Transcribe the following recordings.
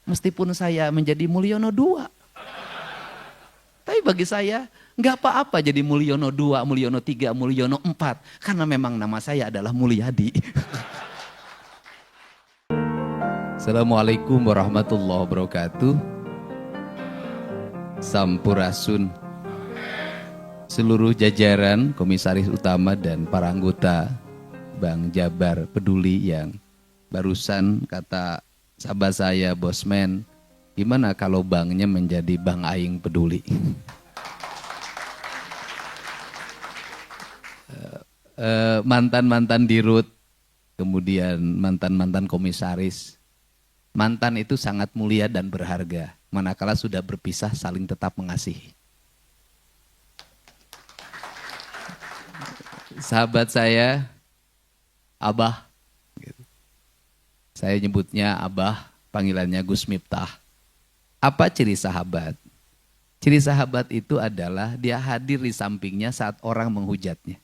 Meskipun saya menjadi Mulyono II. Tapi bagi saya nggak apa-apa jadi Mulyono II, Mulyono III, Mulyono IV. Karena memang nama saya adalah Mulyadi. Assalamualaikum warahmatullahi wabarakatuh. Sampurasun. Seluruh jajaran komisaris utama dan para anggota Bank Jabar Peduli yang barusan kata sahabat saya Bosman, gimana kalau banknya menjadi Bank Aing Peduli? Mantan-mantan dirut, kemudian mantan-mantan komisaris. Mantan itu sangat mulia dan berharga, manakala sudah berpisah saling tetap mengasihi. Sahabat saya, Abah, saya nyebutnya Abah, panggilannya Gus Miftah. Apa ciri sahabat? Ciri sahabat itu adalah dia hadir di sampingnya saat orang menghujatnya.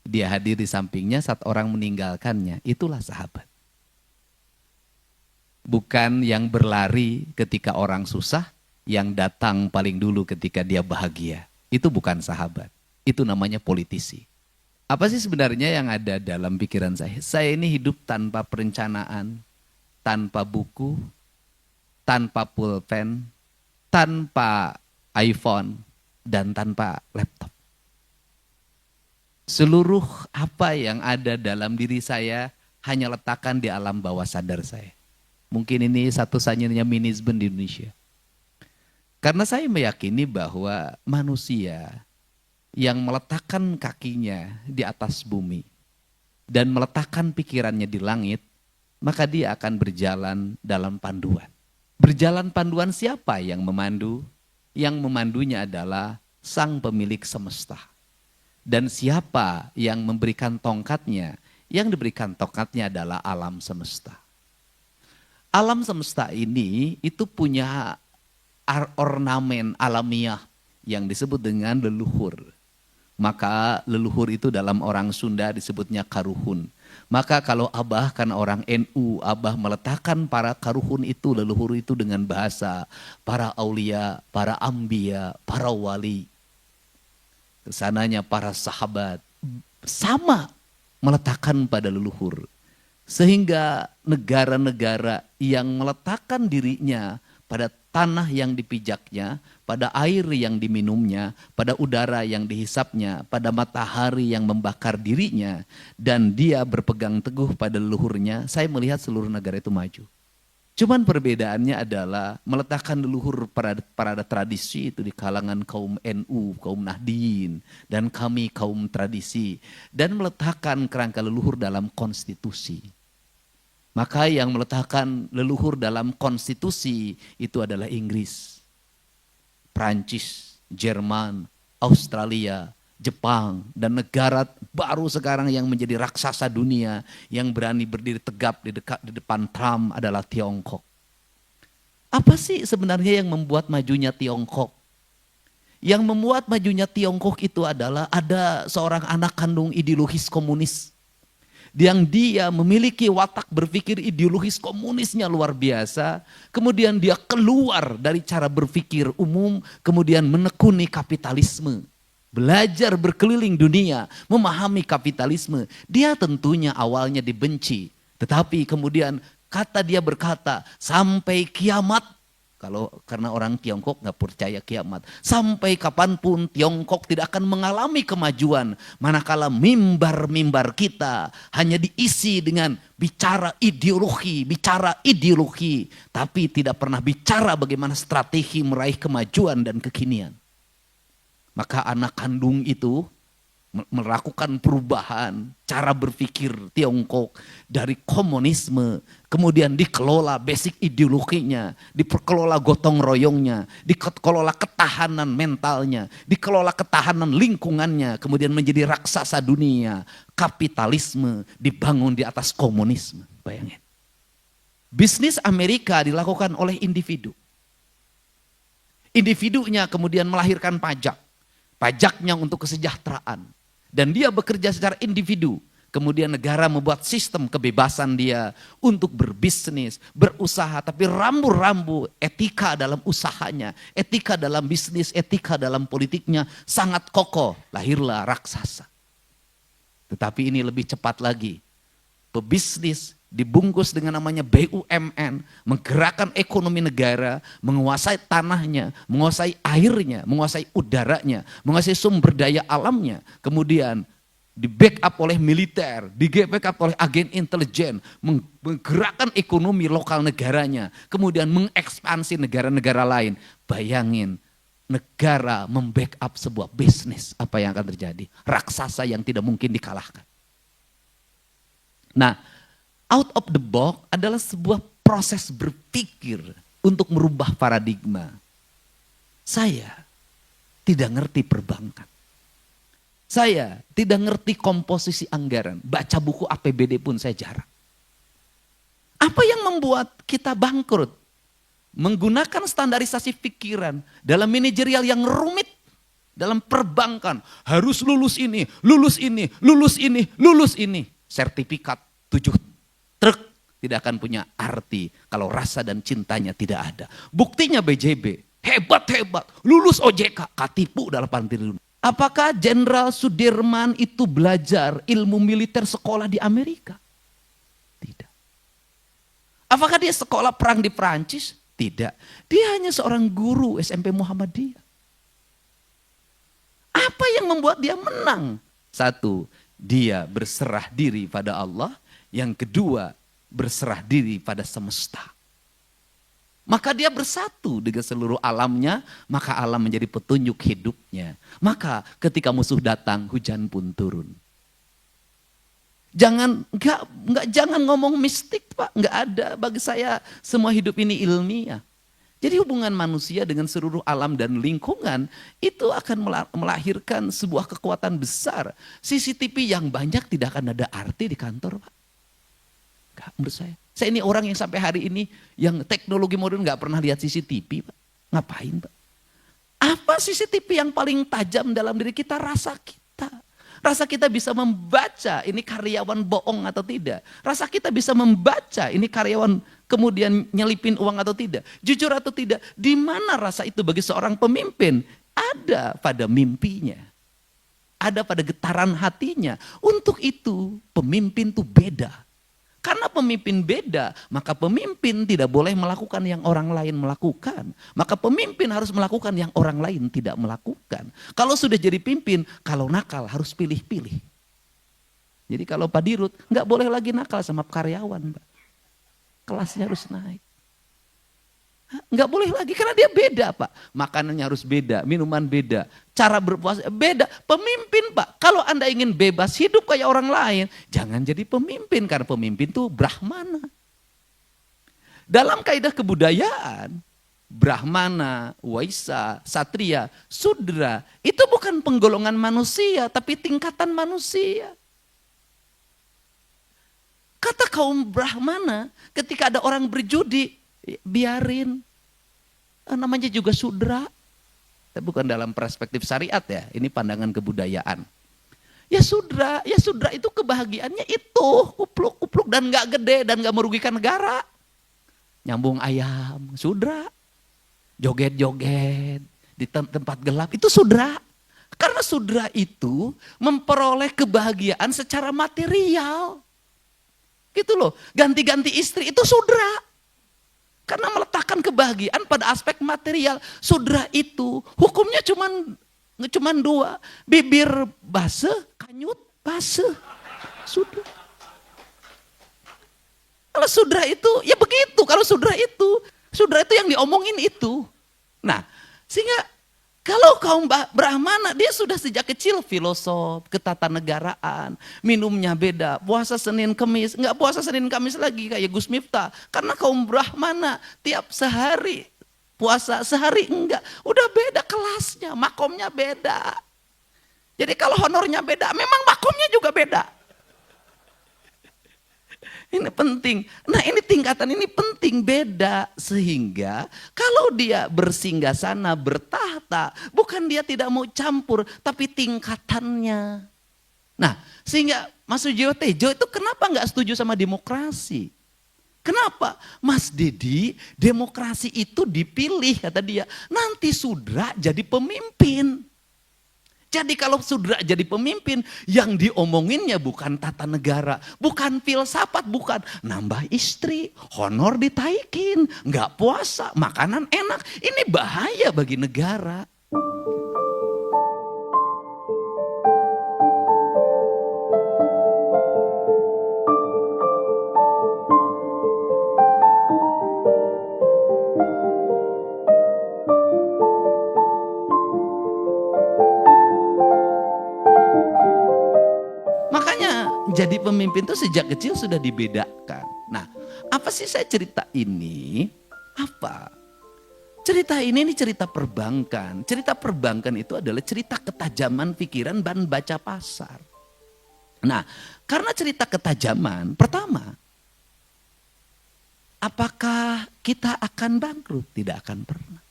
Dia hadir di sampingnya saat orang meninggalkannya, itulah sahabat. Bukan yang berlari ketika orang susah, yang datang paling dulu ketika dia bahagia. Itu bukan sahabat, itu namanya politisi. Apa sih sebenarnya yang ada dalam pikiran saya? Saya ini hidup tanpa perencanaan, tanpa buku, tanpa pulpen, tanpa iPhone, dan tanpa laptop. Seluruh apa yang ada dalam diri saya hanya letakkan di alam bawah sadar saya. Mungkin ini satu-satunya manajemen di Indonesia. Karena saya meyakini bahwa manusia yang meletakkan kakinya di atas bumi dan meletakkan pikirannya di langit, maka dia akan berjalan dalam panduan. Berjalan panduan siapa yang memandu? Yang memandunya adalah sang pemilik semesta. Dan siapa yang memberikan tongkatnya? Yang diberikan tongkatnya adalah alam semesta. Alam semesta ini itu punya ornamen alamiah yang disebut dengan leluhur. Maka leluhur itu dalam orang Sunda disebutnya karuhun. Maka kalau Abah karena orang NU, Abah meletakkan para karuhun itu, leluhur itu dengan bahasa para aulia, para ambia, para wali. Kesananya para sahabat sama meletakkan pada leluhur. Sehingga negara-negara yang meletakkan dirinya pada tanah yang dipijaknya, pada air yang diminumnya, pada udara yang dihisapnya, pada matahari yang membakar dirinya, dan dia berpegang teguh pada leluhurnya, saya melihat seluruh negara itu maju. Cuman perbedaannya adalah meletakkan leluhur pada tradisi itu di kalangan kaum NU, kaum Nahdien, dan kami kaum tradisi. Dan meletakkan kerangka leluhur dalam konstitusi. Maka yang meletakkan leluhur dalam konstitusi itu adalah Inggris, Prancis, Jerman, Australia, Jepang, dan negara baru sekarang yang menjadi raksasa dunia yang berani berdiri tegap di depan Trump adalah Tiongkok. Apa sih sebenarnya yang membuat majunya Tiongkok? Yang membuat majunya Tiongkok itu adalah ada seorang anak kandung ideologis komunis. Yang dia memiliki watak berpikir ideologis komunisnya luar biasa. Kemudian dia keluar dari cara berpikir umum, kemudian menekuni kapitalisme. Belajar berkeliling dunia, memahami kapitalisme. Dia tentunya awalnya dibenci. Tetapi kemudian dia berkata, sampai kiamat. Karena orang Tiongkok nggak percaya kiamat. Sampai kapanpun Tiongkok tidak akan mengalami kemajuan. Manakala mimbar-mimbar kita hanya diisi dengan bicara ideologi. Tapi tidak pernah bicara bagaimana strategi meraih kemajuan dan kekinian. Maka anak kandung itu melakukan perubahan cara berpikir Tiongkok dari komunisme, kemudian dikelola basic ideologinya, dikelola gotong royongnya, dikelola ketahanan mentalnya, dikelola ketahanan lingkungannya, kemudian menjadi raksasa dunia. Kapitalisme dibangun di atas komunisme, bayangin. Bisnis Amerika dilakukan oleh individu. Individunya kemudian melahirkan pajak. Pajaknya untuk kesejahteraan. Dan dia bekerja secara individu. Kemudian negara membuat sistem kebebasan dia untuk berbisnis, berusaha, tapi rambu-rambu etika dalam usahanya, etika dalam bisnis, etika dalam politiknya sangat kokoh. Lahirlah raksasa. Tetapi ini lebih cepat lagi. Pebisnis dibungkus dengan namanya BUMN, menggerakkan ekonomi negara, menguasai tanahnya, menguasai airnya, menguasai udaranya, menguasai sumber daya alamnya. Kemudian di backup oleh militer, di backup oleh agen intelijen, menggerakkan ekonomi lokal negaranya, kemudian mengekspansi negara-negara lain. Bayangin, negara membackup sebuah bisnis, apa yang akan terjadi? Raksasa yang tidak mungkin dikalahkan. Nah, out of the box adalah sebuah proses berpikir untuk merubah paradigma. Saya tidak ngerti perbankan. Saya tidak ngerti komposisi anggaran. Baca buku APBD pun saya jarang. Apa yang membuat kita bangkrut? Menggunakan standarisasi pikiran dalam manajerial yang rumit. Dalam perbankan harus lulus ini, lulus ini, lulus ini, lulus ini. Sertifikat 7 truk tidak akan punya arti kalau rasa dan cintanya tidak ada. Buktinya BJB, hebat-hebat, lulus OJK, katipu dalam triliun. Apakah Jenderal Sudirman itu belajar ilmu militer sekolah di Amerika? Tidak. Apakah dia sekolah perang di Perancis? Tidak. Dia hanya seorang guru SMP Muhammadiyah. Apa yang membuat dia menang? Satu, dia berserah diri pada Allah. Yang kedua, berserah diri pada semesta. Maka dia bersatu dengan seluruh alamnya, maka alam menjadi petunjuk hidupnya. Maka ketika musuh datang, hujan pun turun. Jangan ngomong mistik, Pak, nggak ada. Bagi saya semua hidup ini ilmiah. Jadi hubungan manusia dengan seluruh alam dan lingkungan itu akan melahirkan sebuah kekuatan besar. CCTV yang banyak tidak akan ada arti di kantor, Pak. Gak, menurut saya. Saya ini orang yang sampai hari ini yang teknologi modern gak pernah lihat CCTV, Pak. Ngapain, Pak? Apa CCTV yang paling tajam dalam diri kita? Rasa kita. Rasa kita bisa membaca ini karyawan bohong atau tidak. Rasa kita bisa membaca ini karyawan kemudian nyelipin uang atau tidak. Jujur atau tidak. Di mana rasa itu bagi seorang pemimpin? Ada pada mimpinya. Ada pada getaran hatinya. Untuk itu pemimpin itu beda. Karena pemimpin beda, maka pemimpin tidak boleh melakukan yang orang lain melakukan. Maka pemimpin harus melakukan yang orang lain tidak melakukan. Kalau sudah jadi pimpin, kalau nakal harus pilih-pilih. Jadi kalau Pak Dirut, nggak boleh lagi nakal sama karyawan, Pak. Kelasnya harus naik. Nggak boleh lagi, karena dia beda, Pak. Makanannya harus beda, minuman beda, cara berpuasa beda. Pemimpin, Pak, kalau Anda ingin bebas hidup kayak orang lain, jangan jadi pemimpin, karena pemimpin itu Brahmana. Dalam kaidah kebudayaan, Brahmana, Waisa, Satria, Sudra, itu bukan penggolongan manusia, tapi tingkatan manusia. Kata kaum Brahmana, ketika ada orang berjudi, biarin, namanya juga sudra. Tapi bukan dalam perspektif syariat ya, ini pandangan kebudayaan. Ya sudra itu kebahagiaannya itu, kupluk-kupluk dan gak gede dan gak merugikan negara. Nyambung ayam, sudra. Joget-joget di tempat gelap, itu sudra. Karena sudra itu memperoleh kebahagiaan secara material. Gitu loh, ganti-ganti istri itu sudra. Karena meletakkan kebahagiaan pada aspek material. Sudra itu hukumnya cuman dua. Bibir basah, kanyut basah. Sudra. Kalau sudra itu, ya begitu. Kalau sudra itu yang diomongin itu. Nah, sehingga kalau kaum Brahmana, dia sudah sejak kecil filosof, ketatanegaraan, minumnya beda, puasa Senin Kamis, enggak puasa Senin Kamis lagi kayak Gus Miftah. Karena kaum Brahmana tiap sehari puasa, sehari enggak. Udah beda kelasnya, makomnya beda. Jadi kalau honornya beda, memang makomnya juga beda. Ini penting. Nah ini tingkatan ini penting, beda. Sehingga kalau dia bersinggasana, bertahta, bukan dia tidak mau campur, tapi tingkatannya. Nah, sehingga Mas Sujiwo Tejo itu kenapa nggak setuju sama demokrasi? Kenapa? Mas Dedi, demokrasi itu dipilih, kata dia. Nanti Sudra jadi pemimpin. Jadi kalau Sudra jadi pemimpin, yang diomonginnya bukan tata negara, bukan filsafat, bukan nambah istri, honor ditaikin, nggak puasa, makanan enak. Ini bahaya bagi negara. Makanya jadi pemimpin itu sejak kecil sudah dibedakan. Nah, apa sih saya cerita ini? Apa? Cerita ini cerita perbankan. Cerita perbankan itu adalah cerita ketajaman pikiran dan baca pasar. Nah, karena cerita ketajaman, pertama, apakah kita akan bangkrut? Tidak akan pernah.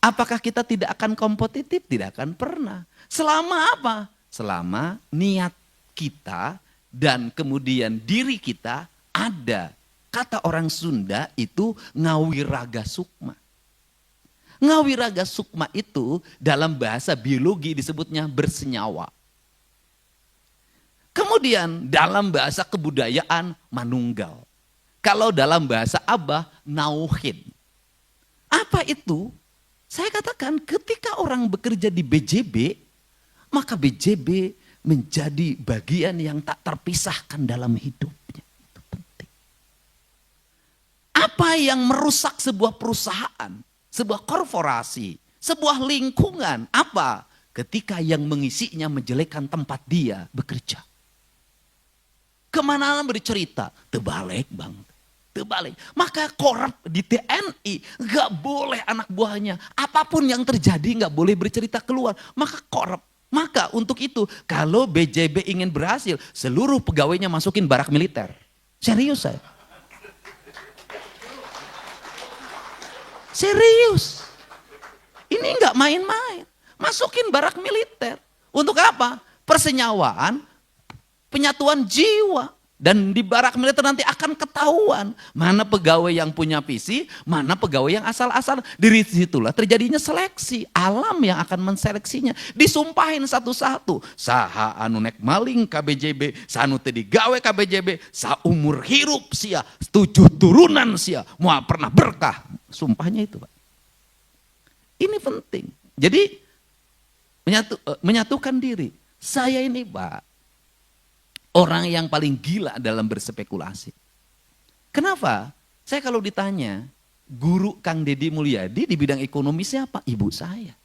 Apakah kita tidak akan kompetitif? Tidak akan pernah. Selama apa? Selama niat kita dan kemudian diri kita ada. Kata orang Sunda itu ngawiraga sukma. Ngawiraga sukma itu dalam bahasa biologi disebutnya bersenyawa. Kemudian dalam bahasa kebudayaan manunggal. Kalau dalam bahasa Abah nauhin. Apa itu? Saya katakan ketika orang bekerja di BJB, maka BJB menjadi bagian yang tak terpisahkan dalam hidupnya. Itu penting. Apa yang merusak sebuah perusahaan, sebuah korporasi, sebuah lingkungan? Apa? Ketika yang mengisinya menjelekkan tempat dia bekerja. Kemana bercerita? Terbalik bang. Terbalik. Maka korup di TNI gak boleh anak buahnya. Apapun yang terjadi gak boleh bercerita keluar. Maka korup. Maka untuk itu kalau BJB ingin berhasil, seluruh pegawainya masukin barak militer. Serius saya. Serius. Ini nggak main-main. Masukin barak militer. Untuk apa? Persenyawaan, penyatuan jiwa. Dan di barak militer nanti akan ketahuan mana pegawai yang punya visi, mana pegawai yang asal-asal. Dari situlah terjadinya seleksi. Alam yang akan menseleksinya. Disumpahin satu-satu. Saha anu nek maling KBJB, sanu teu digawe KBJB, saumur hirup sia, 7 turunan sia, moal pernah berkah. Sumpahnya itu, Pak. Ini penting. Jadi menyatukan diri. Saya ini, Pak, orang yang paling gila dalam berspekulasi. Kenapa? Saya kalau ditanya, guru Kang Deddy Mulyadi di bidang ekonomi siapa? Ibu saya.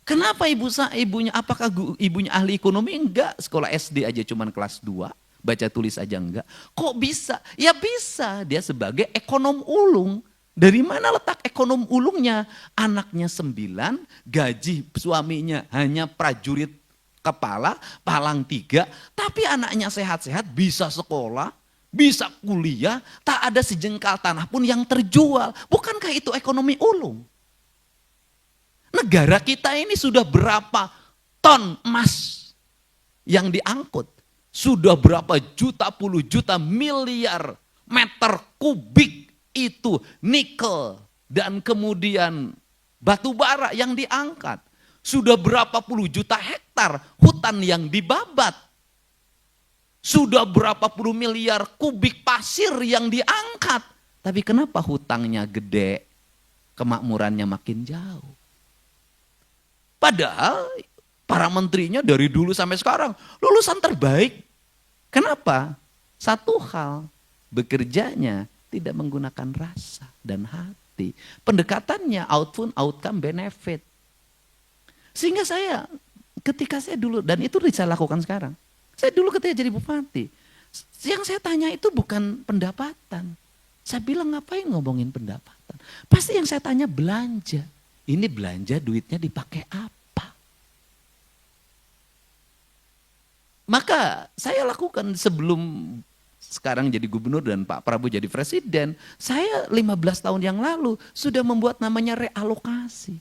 Kenapa ibunya? Apakah ibunya ahli ekonomi? Enggak, sekolah SD aja cuman kelas 2, baca tulis aja enggak. Kok bisa? Ya bisa, dia sebagai ekonom ulung. Dari mana letak ekonom ulungnya? Anaknya 9, gaji suaminya hanya prajurit kepala, palang 3, tapi anaknya sehat-sehat, bisa sekolah, bisa kuliah, tak ada sejengkal tanah pun yang terjual. Bukankah itu ekonomi ulung? Negara kita ini sudah berapa ton emas yang diangkut? Sudah berapa juta, puluh juta, miliar meter kubik itu nikel dan kemudian batu bara yang diangkat. Sudah berapa puluh juta hektar hutan yang dibabat. Sudah berapa puluh miliar kubik pasir yang diangkat. Tapi kenapa hutangnya gede, kemakmurannya makin jauh? Padahal para menterinya dari dulu sampai sekarang lulusan terbaik. Kenapa? Satu hal, bekerjanya tidak menggunakan rasa dan hati. Pendekatannya outcome benefit. Sehingga saya ketika saya dulu, dan itu saya lakukan sekarang. Saya dulu ketika jadi bupati, yang saya tanya itu bukan pendapatan. Saya bilang ngapain ngomongin pendapatan. Pasti yang saya tanya belanja. Ini belanja duitnya dipakai apa? Maka saya lakukan sebelum sekarang jadi gubernur dan Pak Prabowo jadi presiden. Saya 15 tahun yang lalu sudah membuat namanya realokasi.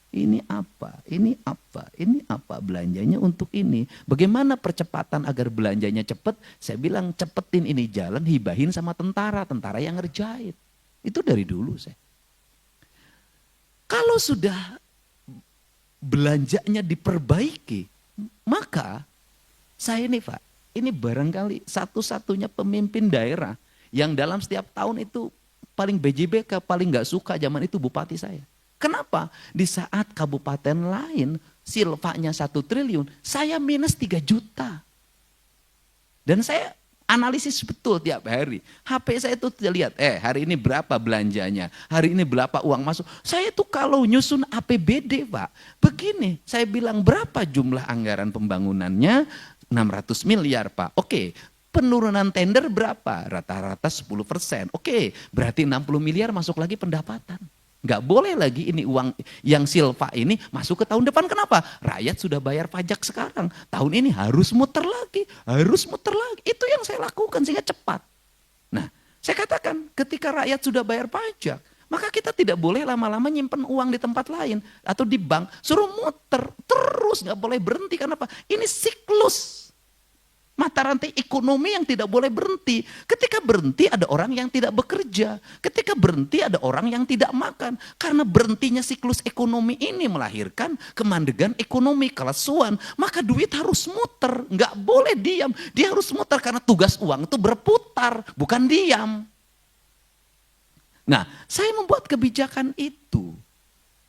Ini apa, ini apa, ini apa, belanjanya untuk ini. Bagaimana percepatan agar belanjanya cepat? Saya bilang cepetin ini jalan, hibahin sama tentara, tentara yang ngerjain. Itu dari dulu saya. Kalau sudah belanjanya diperbaiki, maka saya ini Pak, ini barangkali satu-satunya pemimpin daerah yang dalam setiap tahun itu paling BJBK, paling gak suka zaman itu bupati saya. Kenapa? Di saat kabupaten lain silvanya 1 triliun, saya minus 3 juta. Dan saya analisis betul tiap hari. HP saya itu lihat, hari ini berapa belanjanya, hari ini berapa uang masuk. Saya tuh kalau nyusun APBD Pak, begini, saya bilang berapa jumlah anggaran pembangunannya, 600 miliar Pak. Oke, penurunan tender berapa? Rata-rata 10%. Oke, berarti 60 miliar masuk lagi pendapatan. Nggak boleh lagi ini uang yang silva ini masuk ke tahun depan. Kenapa? Rakyat sudah bayar pajak sekarang. Tahun ini harus muter lagi, harus muter lagi. Itu yang saya lakukan sehingga cepat. Nah, saya katakan ketika rakyat sudah bayar pajak, maka kita tidak boleh lama-lama nyimpen uang di tempat lain atau di bank. Suruh muter terus, nggak boleh berhenti. Kenapa? Ini siklus. Mata rantai ekonomi yang tidak boleh berhenti. Ketika berhenti ada orang yang tidak bekerja. Ketika berhenti ada orang yang tidak makan. Karena berhentinya siklus ekonomi ini melahirkan kemandegan ekonomi, kelesuan. Maka duit harus muter, nggak boleh diam. Dia harus muter karena tugas uang itu berputar, bukan diam. Nah, saya membuat kebijakan itu.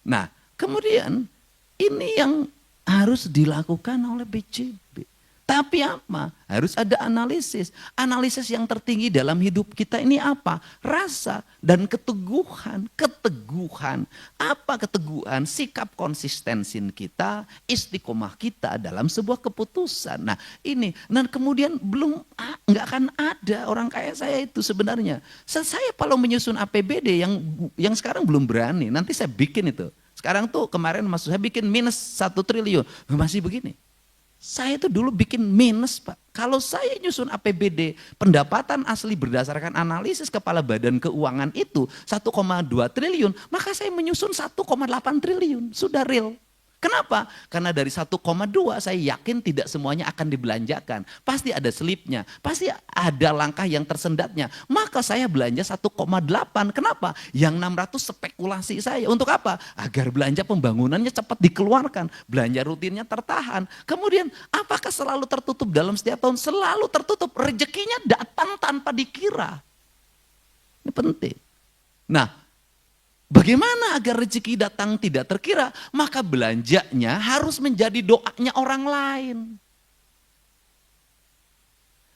Nah, kemudian ini yang harus dilakukan oleh BJB. Tapi apa? Harus ada analisis. Analisis yang tertinggi dalam hidup kita ini apa? Rasa dan keteguhan. Keteguhan. Apa keteguhan? Sikap konsistensi kita, istiqomah kita dalam sebuah keputusan. Nah ini, dan kemudian nggak akan ada orang kayak saya itu sebenarnya. Saya kalau menyusun APBD yang sekarang belum berani, nanti saya bikin itu. Sekarang tuh kemarin saya bikin minus 1 triliun, masih begini. Saya itu dulu bikin minus Pak. Kalau saya nyusun APBD, pendapatan asli berdasarkan analisis Kepala Badan Keuangan itu 1,2 triliun, maka saya menyusun 1,8 triliun, sudah real. Kenapa? Karena dari 1,2 saya yakin tidak semuanya akan dibelanjakan. Pasti ada selipnya, pasti ada langkah yang tersendatnya. Maka saya belanja 1,8. Kenapa? Yang 600 spekulasi saya. Untuk apa? Agar belanja pembangunannya cepat dikeluarkan. Belanja rutinnya tertahan. Kemudian apakah selalu tertutup dalam setiap tahun? Selalu tertutup. Rezekinya datang tanpa dikira. Ini penting. Nah, bagaimana agar rezeki datang tidak terkira? Maka belanjanya harus menjadi doanya orang lain.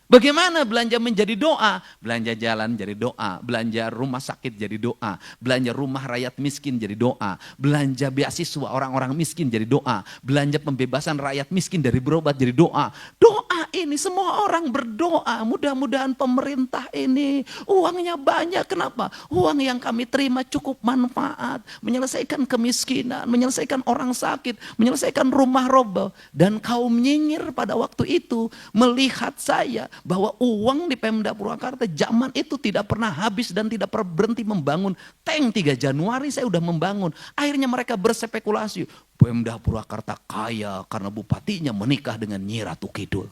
Bagaimana belanja menjadi doa? Belanja jalan jadi doa, belanja rumah sakit jadi doa, belanja rumah rakyat miskin jadi doa, belanja beasiswa orang-orang miskin jadi doa, belanja pembebasan rakyat miskin dari berobat jadi doa. Doa ini semua orang berdoa, mudah-mudahan pemerintah ini uangnya banyak. Kenapa? Uang yang kami terima cukup manfaat, menyelesaikan kemiskinan, menyelesaikan orang sakit, menyelesaikan rumah roboh. Dan kaum nyinyir pada waktu itu melihat saya bahwa uang di Pemda Purwakarta zaman itu tidak pernah habis dan tidak pernah berhenti membangun. Tank 3 Januari saya udah membangun. Akhirnya mereka berspekulasi, Pemda Purwakarta kaya karena bupatinya menikah dengan Nyi Ratu Kidul.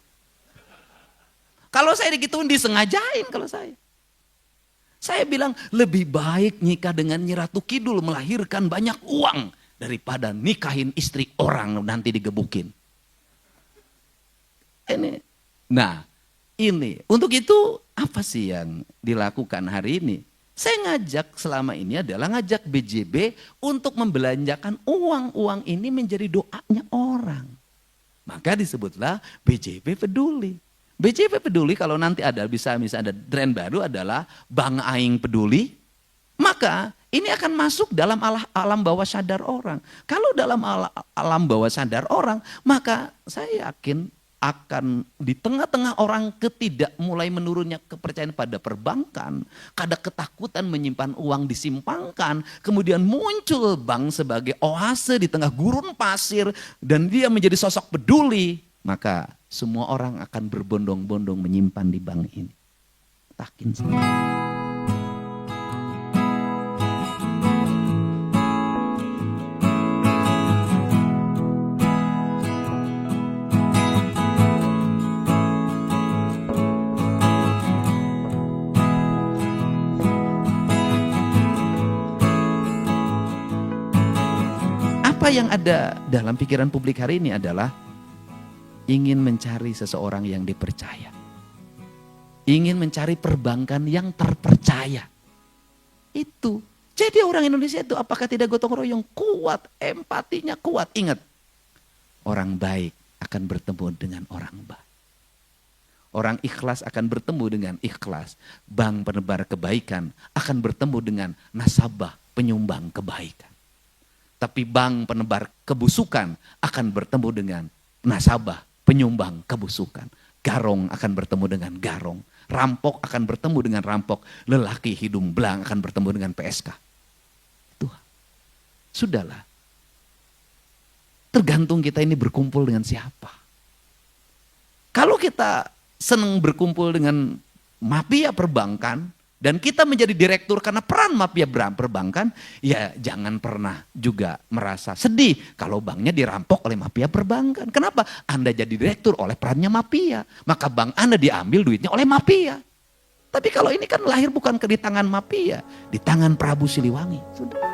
Kalau saya digituin disengajain kalau saya. Saya bilang lebih baik nikah dengan Nyi Ratu Kidul melahirkan banyak uang daripada nikahin istri orang nanti digebukin. Ini, untuk itu apa sih yang dilakukan hari ini? Saya ngajak selama ini adalah ngajak BJB untuk membelanjakan uang-uang ini menjadi doanya orang. Maka disebutlah BJB peduli. BJB peduli kalau nanti ada bisa ada tren baru adalah Bang Aing peduli, maka ini akan masuk dalam alam bawah sadar orang. Kalau dalam alam bawah sadar orang, maka saya yakin akan di tengah-tengah orang mulai menurunnya kepercayaan pada perbankan, ada ketakutan menyimpan uang disimpangkan, kemudian muncul bank sebagai oase di tengah gurun pasir dan dia menjadi sosok peduli, maka semua orang akan berbondong-bondong menyimpan di bank ini. Takin semua. Apa yang ada dalam pikiran publik hari ini adalah ingin mencari seseorang yang dipercaya. Ingin mencari perbankan yang terpercaya. Itu. Jadi orang Indonesia itu apakah tidak gotong royong? Kuat, empatinya kuat. Ingat, orang baik akan bertemu dengan orang baik. Orang ikhlas akan bertemu dengan ikhlas. Bank penebar kebaikan akan bertemu dengan nasabah penyumbang kebaikan. Tapi bank penebar kebusukan akan bertemu dengan nasabah penyumbang kebusukan. Garong akan bertemu dengan garong. Rampok akan bertemu dengan rampok. Lelaki hidung belang akan bertemu dengan PSK. Tuhan. Sudahlah. Tergantung kita ini berkumpul dengan siapa. Kalau kita senang berkumpul dengan mafia perbankan dan kita menjadi direktur karena peran mafia perbankan, ya jangan pernah juga merasa sedih kalau banknya dirampok oleh mafia perbankan. Kenapa? Anda jadi direktur oleh perannya mafia, maka bank Anda diambil duitnya oleh mafia. Tapi kalau ini kan lahir bukan di tangan mafia, di tangan Prabu Siliwangi. Sudah.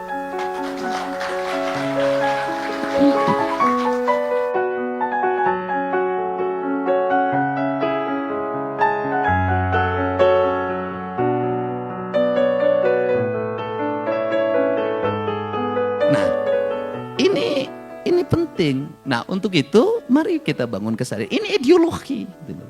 Ini penting. Nah, untuk itu mari kita bangun kesadaran. Ini ideologi.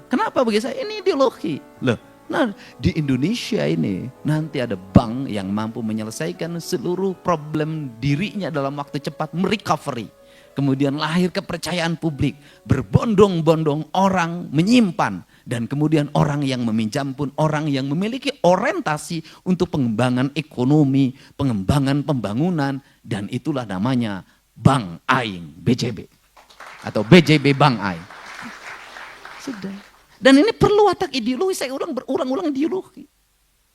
Kenapa bagi saya? Ini ideologi. Loh, nah di Indonesia ini nanti ada bank yang mampu menyelesaikan seluruh problem dirinya dalam waktu cepat, merecovery. Kemudian lahir kepercayaan publik. Berbondong-bondong orang menyimpan. Dan kemudian orang yang meminjam pun orang yang memiliki orientasi untuk pengembangan ekonomi, pengembangan pembangunan. Dan itulah namanya Bank Aing, BJB. Atau BJB Bank Aing. Sudah. Dan ini perlu watak ideologi, saya berulang-ulang ideologi.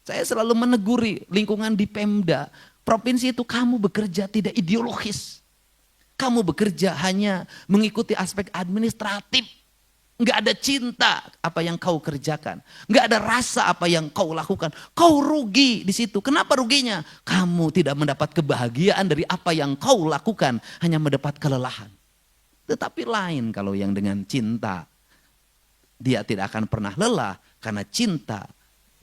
Saya selalu meneguri lingkungan di Pemda. Provinsi itu kamu bekerja tidak ideologis. Kamu bekerja hanya mengikuti aspek administratif. Enggak ada cinta apa yang kau kerjakan. Enggak ada rasa apa yang kau lakukan. Kau rugi di situ. Kenapa ruginya? Kamu tidak mendapat kebahagiaan dari apa yang kau lakukan. Hanya mendapat kelelahan. Tetapi lain kalau yang dengan cinta. Dia tidak akan pernah lelah. Karena cinta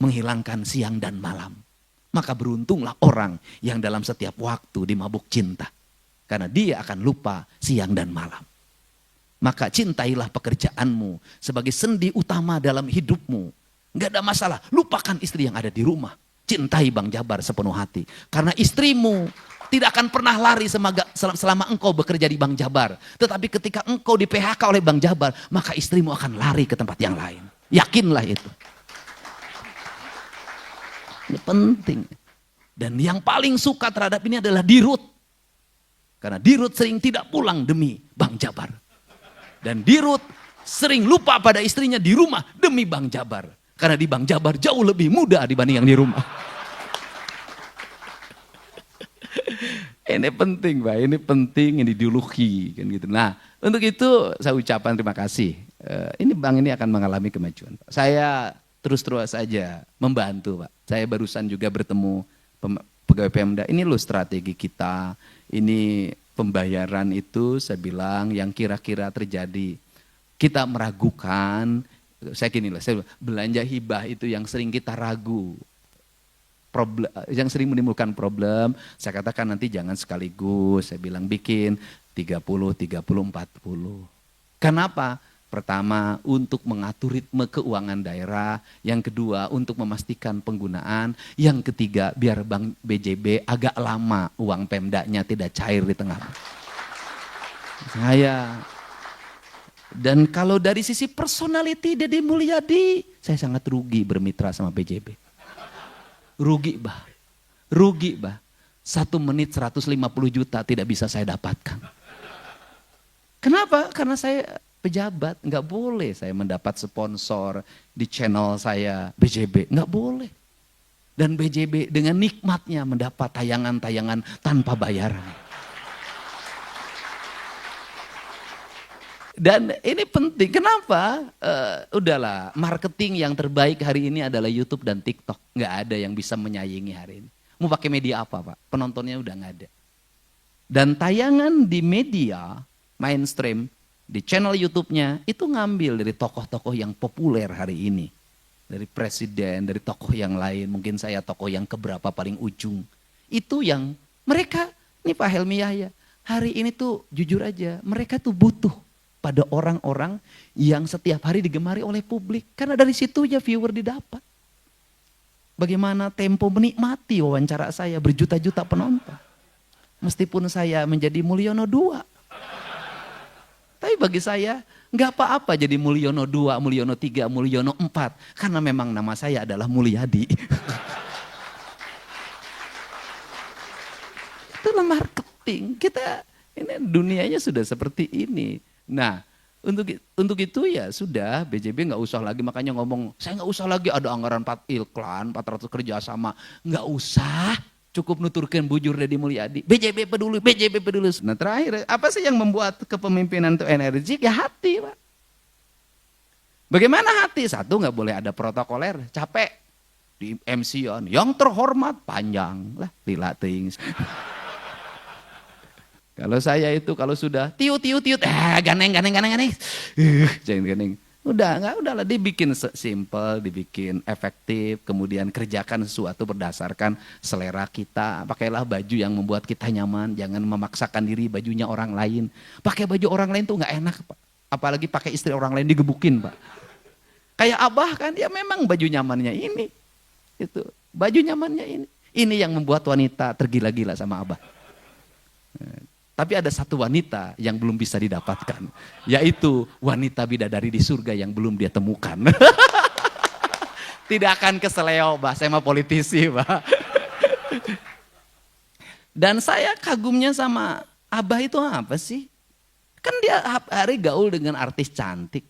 menghilangkan siang dan malam. Maka beruntunglah orang yang dalam setiap waktu dimabuk cinta. Karena dia akan lupa siang dan malam. Maka cintailah pekerjaanmu sebagai sendi utama dalam hidupmu. Enggak ada masalah, lupakan istri yang ada di rumah. Cintai Bang Jabar sepenuh hati. Karena istrimu tidak akan pernah lari selama engkau bekerja di Bang Jabar. Tetapi ketika engkau di PHK oleh Bang Jabar, maka istrimu akan lari ke tempat yang lain. Yakinlah itu. Ini penting. Dan yang paling suka terhadap ini adalah Dirut. Karena Dirut sering tidak pulang demi Bang Jabar. Dan Dirut sering lupa pada istrinya di rumah demi Bang Jabar. Karena di Bang Jabar jauh lebih muda dibanding yang di rumah. Ini penting, Pak. Ini penting, ini ideologi. Kan gitu. Nah, untuk itu saya ucapkan terima kasih. Ini Bang ini akan mengalami kemajuan. Pak. Saya terus-terus saja membantu, Pak. Saya barusan juga bertemu pegawai Pemda. Ini loh strategi kita. Ini pembayaran itu saya bilang yang kira-kira terjadi. Kita meragukan, saya belanja hibah itu yang sering kita ragu. Yang sering menimbulkan problem, saya katakan nanti jangan sekaligus, saya bilang bikin 30, 30, 40. Kenapa? Pertama, untuk mengatur ritme keuangan daerah. Yang kedua, untuk memastikan penggunaan. Yang ketiga, biar Bank BJB agak lama uang Pemdanya tidak cair di tengah. Dan kalau dari sisi personality Deddy Mulyadi, saya sangat rugi bermitra sama BJB. Rugi, Bah. 1 menit 150 juta tidak bisa saya dapatkan. Kenapa? Karena saya pejabat, nggak boleh saya mendapat sponsor di channel saya BJB, nggak boleh. Dan BJB dengan nikmatnya mendapat tayangan-tayangan tanpa bayaran. Dan ini penting, kenapa? Udahlah, marketing yang terbaik hari ini adalah YouTube dan TikTok. Nggak ada yang bisa menyaingi hari ini. Mau pakai media apa, Pak? Penontonnya udah nggak ada. Dan tayangan di media mainstream, di channel YouTube-nya, itu ngambil dari tokoh-tokoh yang populer hari ini. Dari presiden, dari tokoh yang lain, mungkin saya tokoh yang keberapa paling ujung. Itu yang mereka, ini Pak Helmi Yahya, hari ini tuh jujur aja, mereka tuh butuh pada orang-orang yang setiap hari digemari oleh publik. Karena dari situ ya viewer didapat. Bagaimana Tempo menikmati wawancara saya berjuta-juta penonton. Meskipun saya menjadi Mulyono 2. Tapi bagi saya nggak apa-apa jadi Mulyono 2, Mulyono 3, Mulyono 4. Karena memang nama saya adalah Mulyadi. Itulah marketing. Kita ini dunianya sudah seperti ini. Nah, untuk itu ya sudah BJB nggak usah lagi makanya ngomong saya nggak usah lagi ada anggaran 4 iklan 400 kerjasama, nggak usah, cukup nuturkan bujur Deddy Mulyadi. BJB peduli, BJB peduli. Nah terakhir apa sih yang membuat kepemimpinan itu energik? Ya hati, Pak. Bagaimana hati? Satu, nggak boleh ada protokoler, capek di MC-an yang terhormat panjang lah lila ting. Kalau saya itu kalau sudah tiut, ganeng. Jangan ganeng. Udahlah dibikin simple, dibikin efektif, kemudian kerjakan sesuatu berdasarkan selera kita. Pakailah baju yang membuat kita nyaman, jangan memaksakan diri bajunya orang lain. Pakai baju orang lain tuh nggak enak, Pak. Apalagi pakai istri orang lain digebukin, Pak. Kayak Abah kan, ya memang baju nyamannya ini. Itu, baju nyamannya ini. Ini yang membuat wanita tergila-gila sama Abah. Tapi ada satu wanita yang belum bisa didapatkan, yaitu wanita bidadari di surga yang belum dia temukan. Tidak akan keseleo, Bah, saya mah politisi, Bah. Dan saya kagumnya sama Abah itu apa sih? Kan dia hari gaul dengan artis cantik.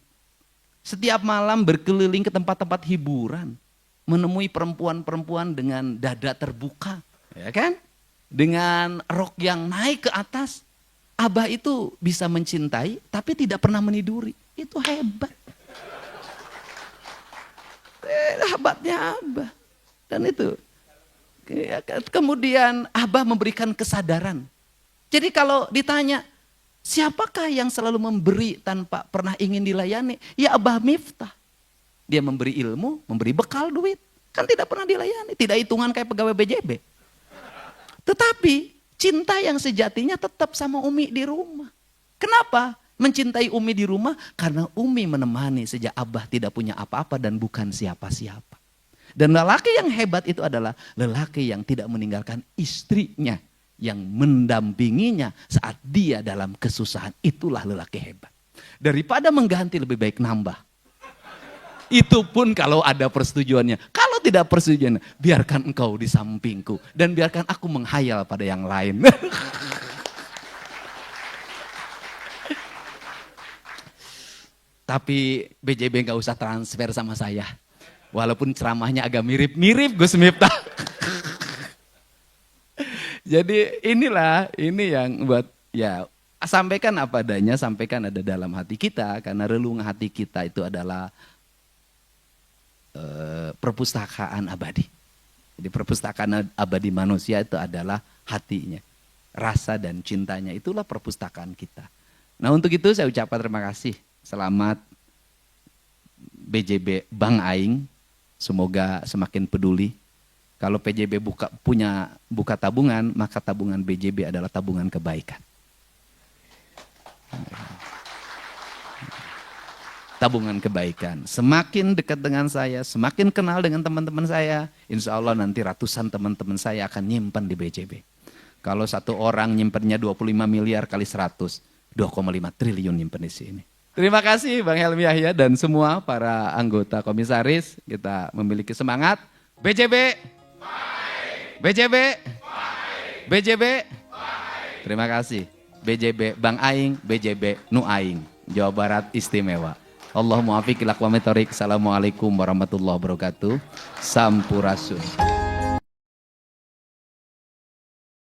Setiap malam berkeliling ke tempat-tempat hiburan, menemui perempuan-perempuan dengan dada terbuka, ya kan? Dengan rok yang naik ke atas. Abah itu bisa mencintai tapi tidak pernah meniduri. Itu hebat. Hebatnya Abah. Dan itu. Kemudian Abah memberikan kesadaran. Jadi kalau ditanya, siapakah yang selalu memberi tanpa pernah ingin dilayani? Ya Abah Miftah. Dia memberi ilmu, memberi bekal duit. Kan tidak pernah dilayani. Tidak hitungan kayak pegawai BJB. Tetapi cinta yang sejatinya tetap sama Umi di rumah. Kenapa mencintai Umi di rumah? Karena Umi menemani sejak Abah tidak punya apa-apa dan bukan siapa-siapa. Dan lelaki yang hebat itu adalah lelaki yang tidak meninggalkan istrinya, yang mendampinginya saat dia dalam kesusahan. Itulah lelaki hebat. Daripada mengganti lebih baik nambah. Itu pun kalau ada persetujuannya. Kalau tidak persetujuan, biarkan engkau di sampingku. Dan biarkan aku menghayal pada yang lain. Tapi BJB gak usah transfer sama saya. Walaupun ceramahnya agak mirip-mirip Gus Miftah. Jadi ini yang buat ya sampaikan apa adanya, sampaikan ada dalam hati kita. Karena relung hati kita itu adalah perpustakaan abadi. Jadi perpustakaan abadi manusia itu adalah hatinya, rasa dan cintanya, itulah perpustakaan kita. Nah untuk itu saya ucapkan terima kasih. Selamat BJB Bang Aing, semoga semakin peduli. Kalau PJB buka tabungan, maka tabungan BJB adalah tabungan kebaikan. Tabungan kebaikan. Semakin dekat dengan saya, semakin kenal dengan teman-teman saya, insya Allah nanti ratusan teman-teman saya akan nyimpan di BJB. Kalau satu orang nyimpannya 25 miliar kali 100, 2,5 triliun nyimpan di sini. Terima kasih Bang Helmi Yahya dan semua para anggota komisaris. Kita memiliki semangat. BJB, BJB, BJB. Terima kasih. BJB Bang Aing, BJB Nu Aing. Jawa Barat istimewa. Allahumma afiq ila aqwamit thoriq. Assalamualaikum warahmatullahi wabarakatuh. Sampurasun.